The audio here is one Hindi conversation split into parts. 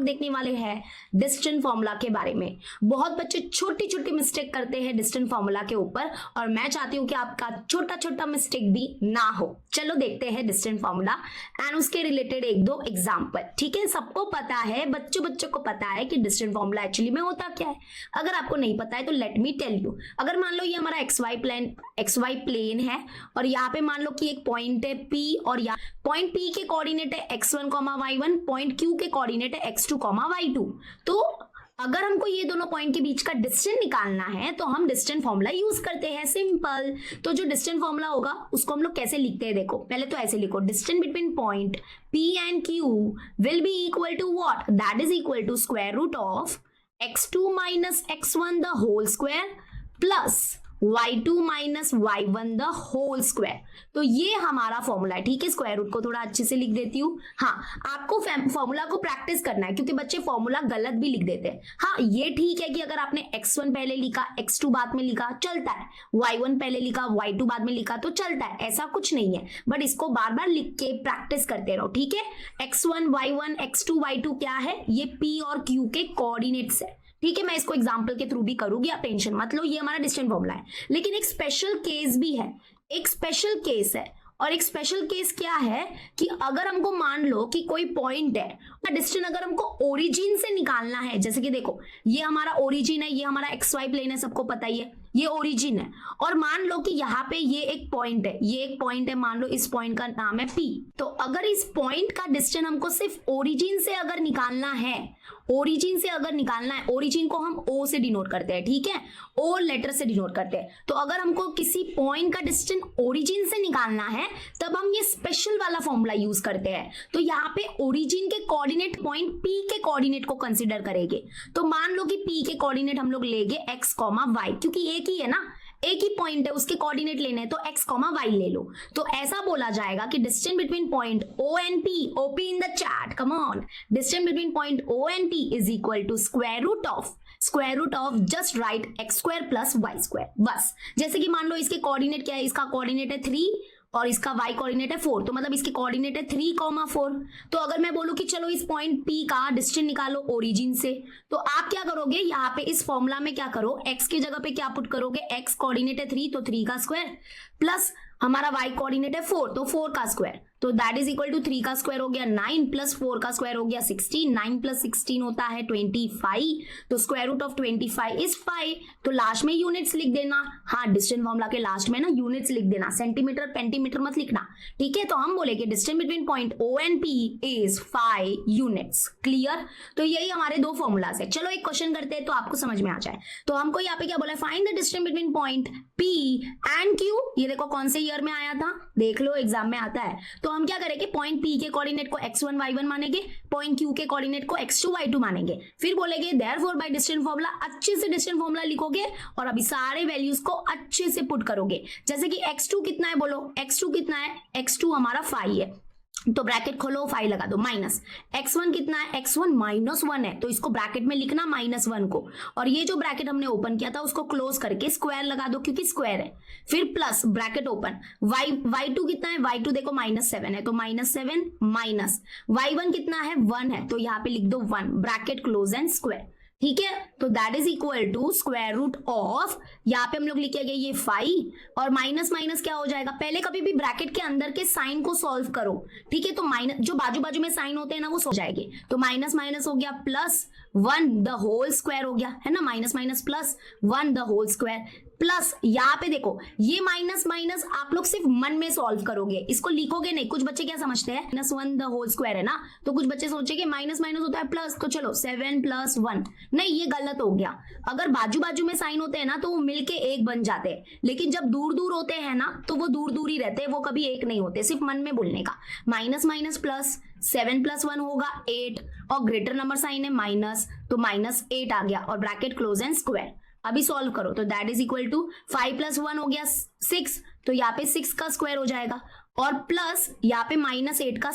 लोग देखने वाले हैं डिस्टेंस फॉर्मूला के बारे में। बहुत बच्चे छोटी छोटी मिस्टेक करते हैं डिस्टेंस फॉर्मूला के ऊपर, और मैं चाहती हूँ कि आपका छोटा छोटा मिस्टेक भी ना हो। चलो देखते हैं डिस्टेंस फॉर्मूला एंड उसके रिलेटेड एक दो एग्जाम्पल। ठीक है, सबको पता है, बच्चों को पता है कि डिस्टेंस फॉर्मूला एक्चुअली में होता क्या है। अगर आपको नहीं पता है तो लेट मी टेल यू। अगर मान लो ये हमारा XY प्लेन है और यहाँ पे मान लो कि एक पॉइंट है P, और यहाँ पॉइंट P के कोऑर्डिनेट है x1, y1, पॉइंट Q के कोऑर्डिनेट है x2, y2। तो अगर हमको ये दोनों पॉइंट के बीच का डिस्टेंस निकालना है तो हम डिस्टेंस फॉर्मूला यूज करते हैं, सिंपल। तो जो डिस्टेंस फॉर्मूला होगा उसको हम लोग कैसे लिखते हैं, देखो पहले तो ऐसे लिखो, distance between point P and Q will be equal to what, that is equal to square root of x2 minus x1 the whole square plus y2 minus y1 the whole square. तो ये हमारा फॉर्मूला है। ठीक है, स्क्वायर रूट को थोड़ा अच्छे से लिख देती हूँ। हाँ, आपको फॉर्मूला को प्रैक्टिस करना है क्योंकि बच्चे फॉर्मूला गलत भी लिख देते हैं। हाँ, ये ठीक है कि अगर आपने x1 पहले लिखा, x2 बाद में लिखा, चलता है, y1 पहले लिखा, y2 बाद में लिखा तो चलता है, ऐसा कुछ नहीं है। बट इसको बार बार लिख के प्रैक्टिस करते रहो। ठीक है, x1 y1 x2 y2 क्या है, ये P और Q के कोऑर्डिनेट्स है। ठीक है, मैं इसको एग्जांपल के थ्रू भी करूंगी, आप टेंशन मत लो। ये हमारा डिस्टेंस फॉर्मूला है, लेकिन एक स्पेशल केस भी है, एक स्पेशल केस है। और एक स्पेशल केस क्या है कि अगर हमको मान लो कि कोई पॉइंट है, डिस्टेंस अगर हमको ओरिजिन से निकालना है, जैसे कि देखो ये हमारा ओरिजिन है, ये हमारा XY प्लेन है, सबको पता ही है, ये ओरिजिन है। और मान लो कि यहाँ पे ये एक पॉइंट है, ये एक पॉइंट है, मान लो इस पॉइंट का नाम है P। तो अगर इस पॉइंट का डिस्टेंस हमको सिर्फ ओरिजिन से अगर निकालना है, ओरिजिन से अगर निकालना है, ओरिजिन को हम O से डिनोट करते हैं। ठीक है, O लेटर से डिनोट करते हैं। तो अगर हमको किसी पॉइंट का डिस्टेंस ओरिजिन से निकालना है तब हम ये स्पेशल वाला फॉर्मूला यूज करते हैं। तो यहाँ पे ओरिजिन के कोऑर्डिनेट पॉइंट P के कोऑर्डिनेट को कंसीडर करेंगे। तो मान लो कि P के कोऑर्डिनेट हम लोग लेंगे x, y, क्योंकि एक ही है ना, एक ही पॉइंट है, उसके कोऑर्डिनेट लेने हैं तो x, y ले लो। तो ऐसा बोला जाएगा कि distance between point O and P, OP in the chat, come on, distance between point O and P is equal to square root of just right x square plus y square. बस, जैसे कि मान लो इसके कोऑर्डिनेट क्या है, इसका कोऑर्डिनेट है 3 और इसका y कोऑर्डिनेट है 4, तो मतलब इसके कोऑर्डिनेट है 3, 4। तो अगर मैं बोलूं कि चलो इस पॉइंट P का डिस्टेंस निकालो ओरिजिन से, तो आप क्या करोगे, यहाँ पे इस फॉर्मूला में क्या करो, x की जगह पे क्या पुट करोगे, x कोऑर्डिनेट है 3 तो 3 का स्क्वायर प्लस हमारा y कोऑर्डिनेट है 4 तो 4 का स्क्वायर। तो दैट इज इक्वल टू 3 का स्क्वायर हो गया 9 प्लस 4 का स्क्वायर हो गया 16, 9 प्लस 16 होता है 25। तो स्क्वायर रूट ऑफ 25 इज 5। तो लास्ट में यूनिट्स लिख देना। हाँ, डिस्टेंस फॉर्मूला के लास्ट में ना यूनिट्स लिख देना, सेंटीमीटर पेंटीमीटर मत लिखना। ठीक है, तो हम बोलेंगे distance between point O and P is 5 units. Clear? तो यही हमारे दो फॉर्मूलाज है। चलो एक क्वेश्चन करते हैं तो आपको समझ में आ जाए। तो हमको यहाँ पे क्या बोला है, find the distance between point P and Q। ये देखो कौन से ईयर में आया था, देख लो एग्जाम में आता है। तो हम क्या करेंगे, पॉइंट P के कोऑर्डिनेट को x1 y1 मानेंगे, पॉइंट Q के कोऑर्डिनेट को x2 y2 मानेंगे। फिर बोलेंगे देयरफॉर बाय डिस्टेंस फॉर्मूला, अच्छे से डिस्टेंस फॉर्मूला लिखोगे और अभी सारे वैल्यूज को अच्छे से पुट करोगे। जैसे कि x2 कितना है, बोलो x2 कितना है, x2 हमारा 5 है, तो ब्रैकेट खोलो 5 लगा दो, माइनस x1 कितना है, x1 -1 है, तो इसको ब्रैकेट में लिखना -1 को, और ये जो ब्रैकेट हमने ओपन किया था उसको क्लोज करके स्क्वायर लगा दो क्योंकि स्क्वायर है। फिर प्लस ब्रैकेट ओपन, y2 कितना है, y2 देखो -7 है तो -7 माइनस y1 कितना है 1 है, तो यहाँ पे लिख दो 1, ब्रैकेट क्लोज एंड स्क्वायर। ठीक है, तो that is equal to square root of, यहाँ पे हम लोग लिख के ये 5 और माइनस माइनस क्या हो जाएगा, पहले कभी भी ब्रैकेट के अंदर के साइन को सॉल्व करो। ठीक है, तो माइनस जो बाजू बाजू में साइन होते हैं ना वो सो जाएंगे, तो माइनस माइनस हो गया प्लस 1 द होल स्क्वायर हो गया, है ना, minus minus plus 1 the whole square plus यहाँ पे देखो ये माइनस माइनस आप लोग सिर्फ मन में सॉल्व करोगे, इसको लिखोगे नहीं। कुछ बच्चे क्या समझते हैं, -1 द होल स्क्वायर है ना, तो कुछ बच्चे सोचेंगे माइनस माइनस होता है प्लस, तो चलो 7 + 1, नहीं ये गलत हो गया। अगर बाजू बाजू में साइन होते हैं ना तो वो मिलके एक बन जाते हैं, लेकिन जब दूर दूर होते हैं ना तो वो दूर दूर ही रहते हैं, वो कभी एक नहीं होते, सिर्फ मन में बोलने का। माइनस माइनस प्लस, 7 + 1 होगा 8 और ग्रेटर नंबर साइन है माइनस, तो -8 आ गया और ब्रैकेट क्लोज एंड स्क्वायर। अभी सॉल्व करो तो दैट इज इक्वल टू 5 + 1 हो गया 6, तो यहाँ पे 6 का स्क्वायर हो जाएगा और प्लस यहाँ पे -8 का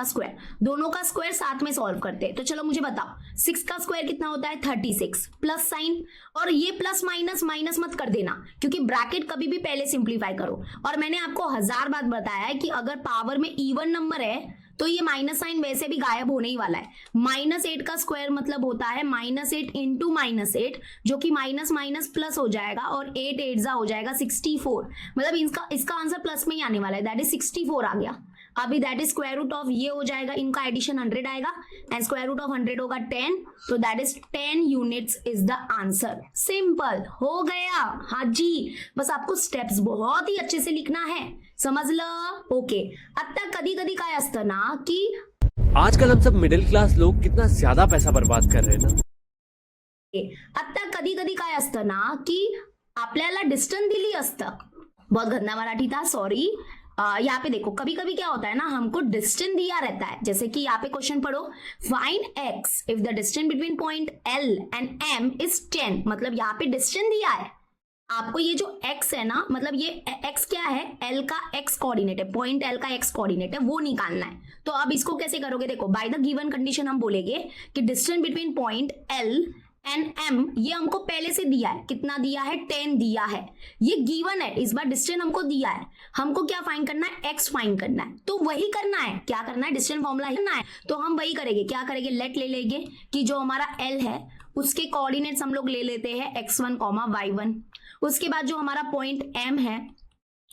स्क्वायर, दोनों का स्क्वायर साथ में सॉल्व करते हैं। तो चलो मुझे बताओ 6 का स्क्वायर कितना होता है 36, प्लस साइन, और ये प्लस माइनस माइनस मत कर देना क्योंकि ब्रैकेट कभी भी पहले सिंप्लीफाई करो। और मैंने आपको 1000 बार बताया है कि अगर पावर में इवन नंबर है तो ये माइनस साइन वैसे भी गायब होने ही वाला है। -8 का स्क्वायर मतलब होता है -8 इंटू -8, जो कि माइनस माइनस प्लस हो जाएगा और 8 8 जा हो जाएगा 64। मतलब इसका आंसर प्लस में ही आने वाला है, दैट इज 64 आ गया। अभी that is square root of ये हो जाएगा, इनका एडिशन 100 आएगा एंड स्क्वायर रूट ऑफ 100 होगा 10, तो that is 10 units is the answer. Simple हो गया। हाँ जी, बस आपको स्टेप्स बहुत ही अच्छे से लिखना है, समजलं? ओके, आता कधी कधी काय असतं ना की आजकल हम सब मिडिल क्लास लोग कितना ज्यादा पैसा बर्बाद कर रहे हैं ना। आता कधी कधी काय असतं ना की आपल्याला डिस्टन्स दिली असतं, बहुत गंदा मराठी था, सॉरी। यहाँ पे देखो कभी कभी क्या होता है ना, हमको डिस्टेंस दिया रहता है, जैसे कि यहाँ पे क्वेश्चन पढ़ो, find x if the distance between point L and M is 10। मतलब यहाँ पे डिस्टेंस दिया है आपको, ये जो x है ना, मतलब ये x क्या है, L का x कोऑर्डिनेट है, पॉइंट L का x कोऑर्डिनेट है, वो निकालना है। तो अब इसको कैसे करोगे, देखो बाय द गिवन कंडीशन हम बोलेंगे कि distance between point L and M ये हमको पहले से दिया है, कितना दिया है, 10 दिया है, ये गिवन है, इस बार डिस्टेंस हमको दिया है, हमको क्या फाइंड करना है, x फाइंड करना है। तो वही करना है, क्या करना है, डिस्टेंस फॉर्मूला ही करना है, तो हम वही करेंगे। क्या करेंगे, लेट ले लेंगे कि जो हमारा L है उसके कोऑर्डिनेट्स हम लोग ले लेते हैं x1, y1। उसके बाद जो हमारा पॉइंट M है,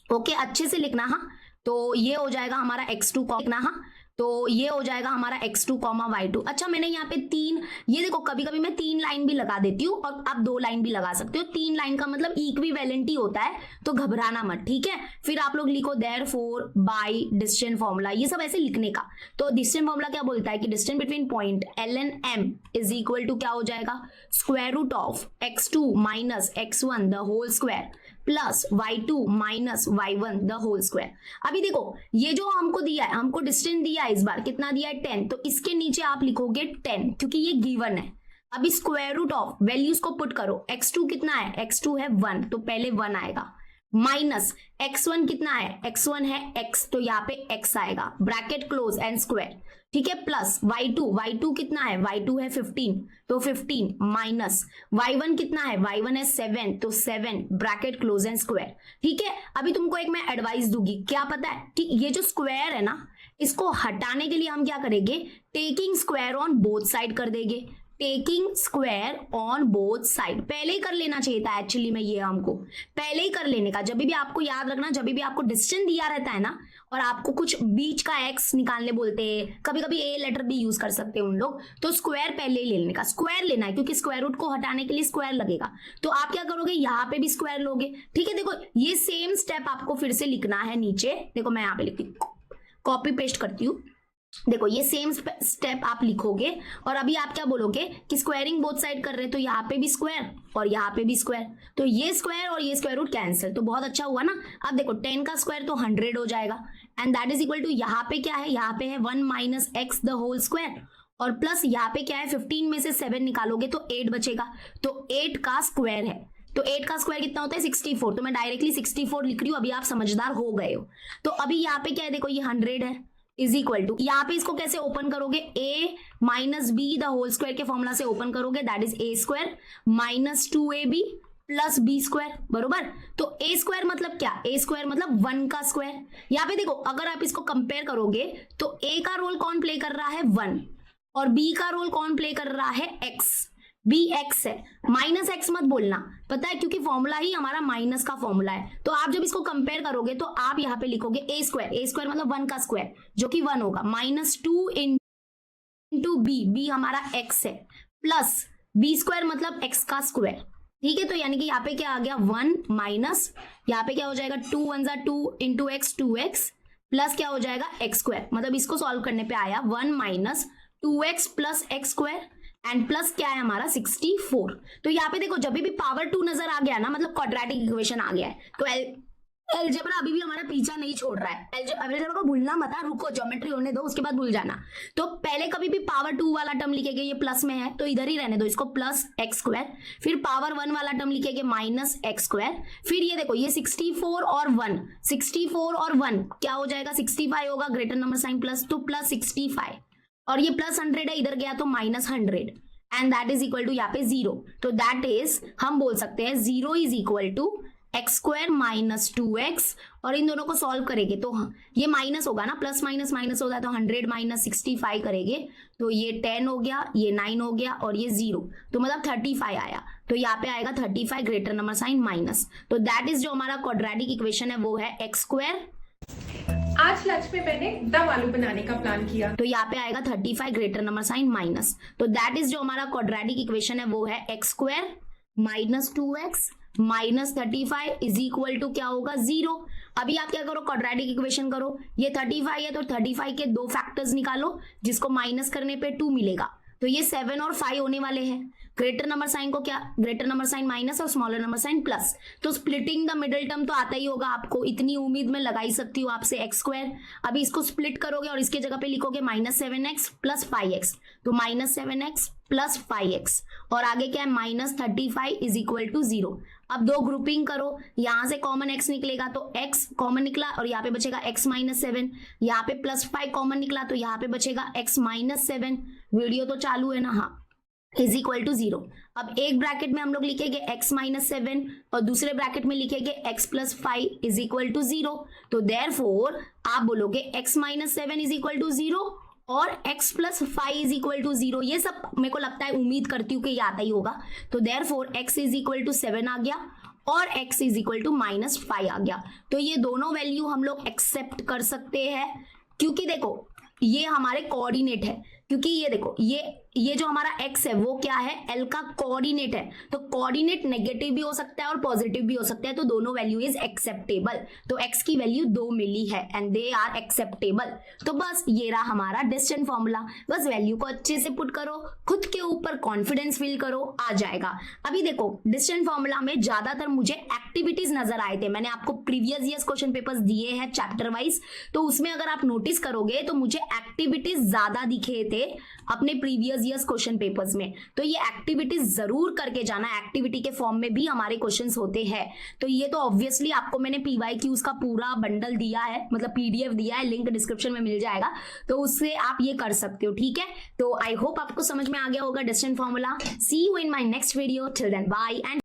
ओके अच्छे से लिखना, हाँ, तो ये हो जाएगा हमारा x2 लिखना, हाँ, तो ये हो जाएगा हमारा x2, y2। अच्छा, मैंने यहाँ पे 3, ये देखो कभी कभी मैं 3 लाइन भी लगा देती हूँ और आप 2 लाइन भी लगा सकते हो। 3 लाइन का मतलब इक्विवेलेंट ही होता है, तो घबराना मत, ठीक है। फिर आप लोग लिखो देयरफॉर बाय डिस्टेंस फॉर्मूला, ये सब ऐसे लिखने का। तो डिस्टेंस फॉर्मूला क्या बोलता है कि distance between point L and M is equal to क्या हो जाएगा, square root of x2 minus x1 the whole square plus y2 minus y1 the whole square. अभी देखो ये जो हमको दिया है, हमको डिस्टेंस दिया है, इस बार कितना दिया है, 10, तो इसके नीचे आप लिखोगे 10 क्योंकि ये गिवन है। अभी स्क्वायर रूट ऑफ वैल्यूज को पुट करो, x2 कितना है, x2 है 1, तो पहले 1 आएगा, माइनस x1 कितना है, x1 है x, तो यहाँ पे x आएगा, ब्रैकेट क्लोज एंड स्क्वायर, ठीक है, प्लस y2 कितना है, y2 है 15, तो 15 माइनस y1 कितना है, y1 है 7, तो 7 ब्रैकेट क्लोज एंड स्क्वायर, ठीक है। अभी तुमको एक मैं एडवाइस दूंगी, क्या पता है कि ये जो स्क्वायर है ना, इसको हटाने के लिए हम क्या करेंगे, taking square on both side कर देंगे, taking square on both side पहले ही कर लेना चाहिए था एक्चुअली में, ये हमको पहले ही कर लेने का। जब भी आपको याद रखना, जब भी आपको डिस्टेंस दिया रहता है ना और आपको कुछ बीच का x निकालने बोलते हैं, कभी कभी a लेटर भी यूज कर सकते हैं उन लोग, तो स्क्वायर पहले ही लेने का, स्क्वायर लेना है क्योंकि स्क्वायर रूट को हटाने के लिए स्क्वायर लगेगा। तो आप क्या करोगे, यहाँ पे भी स्क्वायर लोगे, ठीक है। देखो ये सेम स्टेप आपको फिर से लिखना है नीचे, देखो मैं यहाँ पे लिखती हूँ, कॉपी पेस्ट करती हूँ, देखो ये सेम स्टेप आप लिखोगे और अभी आप क्या बोलोगे कि स्क्वायरिंग बोथ साइड कर रहे हैं, तो यहाँ पे भी स्क्वायर और यहाँ पे भी स्क्वायर, तो ये स्क्वायर और ये स्क्वायर रूट कैंसिल, तो बहुत अच्छा हुआ ना। अब देखो 10 का स्क्वायर तो 100 हो जाएगा and that is equal to, यहाँ पे क्या है, यहाँ पे है 1 minus x the whole square और प्लस यहाँ पे क्या है, 15 में से 7 निकालोगे तो 8 बचेगा, तो 8 का स्क्वायर है, तो 8 का स्क्वायर कितना होता है, 64, तो मैं डायरेक्टली 64 लिख रही हूँ, अभी आप समझदार हो गए हो। तो अभी यहाँ पे क्या है, देखो ये 100 है, इज इक्वल टू, यहाँ पे इसको कैसे ओपन करोगे, a minus B the whole square के फॉर्मूला से ओपन करोगे, that is a square minus 2ab plus B square, बरोबर। तो a स्क्वायर मतलब क्या, a स्क्वायर मतलब 1 का स्क्वायर। यहाँ पे देखो अगर आप इसको कंपेयर करोगे तो a का रोल कौन प्ले कर रहा है, 1, और b का रोल कौन प्ले कर रहा है, x, बी एक्स है, माइनस एक्स मत बोलना, पता है क्योंकि फॉर्मूला ही हमारा माइनस का फॉर्मूला है। तो आप जब इसको कंपेयर करोगे तो आप यहाँ पे लिखोगे a स्क्वायर मतलब 1 का स्क्वायर जो कि 1 होगा, माइनस 2 इंटू बी हमारा x है, प्लस बी स्क्वायर मतलब x का स्क्वायर, ठीक है। तो यानी कि यहाँ पे क्या आ गया, 1 माइनस, यहाँ पे क्या हो जाएगा, 2 1 जा 2 इंटू एक्स 2x प्लस क्या हो जाएगा x स्क्वायर, मतलब इसको सॉल्व करने पे आया 1 minus 2x plus x square and plus क्या है हमारा 64। तो यहाँ पे देखो जब भी पावर 2 नजर आ गया ना, मतलब क्वाड्रेटिक इक्वेशन आ गया है, तो अलजेब्रा अभी भी हमारा पीछा नहीं छोड़ रहा है। अलजेब्रा को भूलना मत, रुको ज्योमेट्री होने दो, उसके बाद भूल जाना। तो पहले कभी भी पावर 2 वाला टर्म लिखेंगे, ये प्लस में है तो इधर ही रहने दो इसको, प्लस एक्स स्क्वायर, फिर पावर 1 वाला टर्म लिखेंगे माइनस एक्स स्क्वायर, फिर ये देखो ये 64 और 1, 64 और 1 क्या हो जाएगा, 65 होगा, ग्रेटर नंबर साइन प्लस, तो प्लस 65, और ये प्लस 100 है, इधर गया तो minus 100 and that is equal to यहाँ पे 0। तो दैट इज हम बोल सकते हैं 0 is equal to X square minus 2x और इन दोनों को सॉल्व करेंगे तो ये माइनस होगा ना, प्लस माइनस माइनस होता है तो 100 माइनस 65 करेंगे तो ये 10 हो गया, ये 9 हो गया और ये 0, तो मतलब 35 आया। तो यहाँ पे आएगा 35 ग्रेटर नंबर साइन माइनस। तो दैट इज जो हमारा क्वाड्रेटिक इक्वेशन है वो है एक्स स्क्वायर। आज लंच में मैंने दम आलू बनाने का प्लान किया। तो यहाँ पे आएगा 35 ग्रेटर नंबर साइन माइनस। तो दैट इज जो हमारा क्वाड्रेटिक इक्वेशन है वो है X square minus 2x minus 35 is equal to क्या होगा 0। अभी आप क्या करो, क्वाड्रेटिक इक्वेशन करो, ये 35 है तो 35 के दो फैक्टर्स निकालो जिसको माइनस करने पे 2 मिलेगा। तो ये 7 और 5 होने वाले हैं। ग्रेटर नंबर साइन को क्या, ग्रेटर नंबर साइन माइनस और स्मॉलर नंबर साइन प्लस। तो स्प्लिटिंग द मिडिल टर्म तो आता ही होगा आपको, इतनी उम्मीद में लगा ही सकती हूँ आपसे एक्स स्क्वायर। अभी इसको स्प्लिट करोगे और इसके जगह पे लिखोगे माइनस 7x प्लस 5x, तो माइनस 7x प्लस 5x और आगे क्या है माइनस 35 इज इक्वल टू 0। अब दो ग्रुपिंग करो, यहां से कॉमन x निकलेगा तो x कॉमन निकला और यहाँ पे बचेगा x माइनस 7, यहाँ पे प्लस 5 कॉमन निकला तो यहाँ पे बचेगा x माइनस 7। वीडियो तो चालू है ना, हाँ, इज इक्वल टू 0। अब एक ब्रैकेट में हम लोग लिखेंगे x माइनस 7 और दूसरे ब्रैकेट में लिखेंगे x plus 5 is equal to 0। तो देयरफॉर आप बोलोगे x minus 7 is equal to 0 और x plus 5 is equal to 0। ये सब मेरे को लगता है, उम्मीद करती हूँ कि ये आता ही होगा। तो therefore x is equal to 7 आ गया और x is equal to minus 5 आ गया। तो ये दोनों वैल्यू हम लोग एक्सेप्ट कर सकते हैं क्योंकि देखो ये हमारे कोऑर्डिनेट है, क्योंकि ये देखो ये जो हमारा x है वो क्या है, L का कोऑर्डिनेट है। तो कोऑर्डिनेट नेगेटिव भी हो सकता है और पॉजिटिव भी हो सकता है, तो दोनों वैल्यू इज एक्सेप्टेबल। तो x की वैल्यू 2 मिली है एंड दे आर एक्सेप्टेबल। तो बस ये रहा हमारा डिस्टेंस फॉर्मूला। बस वैल्यू को अच्छे से पुट करो, खुद के ऊपर कॉन्फिडेंस फील करो, आ जाएगा। अभी देखो डिस्टेंस फॉर्मूला में ज्यादातर मुझे एक्टिविटीज नजर आए थे। मैंने आपको प्रीवियस ईयर्स क्वेश्चन पेपर्स दिए हैं चैप्टर वाइज, तो उसमें अगर आप नोटिस करोगे तो मुझे एक्टिविटीज ज्यादा दिखे थे अपने प्रीवियस ईयर्स क्वेश्चन पेपर्स में। तो ये एक्टिविटीज जरूर करके जाना, एक्टिविटी के फॉर्म में भी हमारे क्वेश्चंस होते हैं। तो ये तो ऑब्वियसली आपको मैंने PYQs का पूरा बंडल दिया है, मतलब PDF दिया है, लिंक डिस्क्रिप्शन में मिल जाएगा, तो उससे आप ये कर सकते हो, ठीक है। तो आई होप आपको समझ में आ गया होगा distance formula. See you in my next video, till then bye and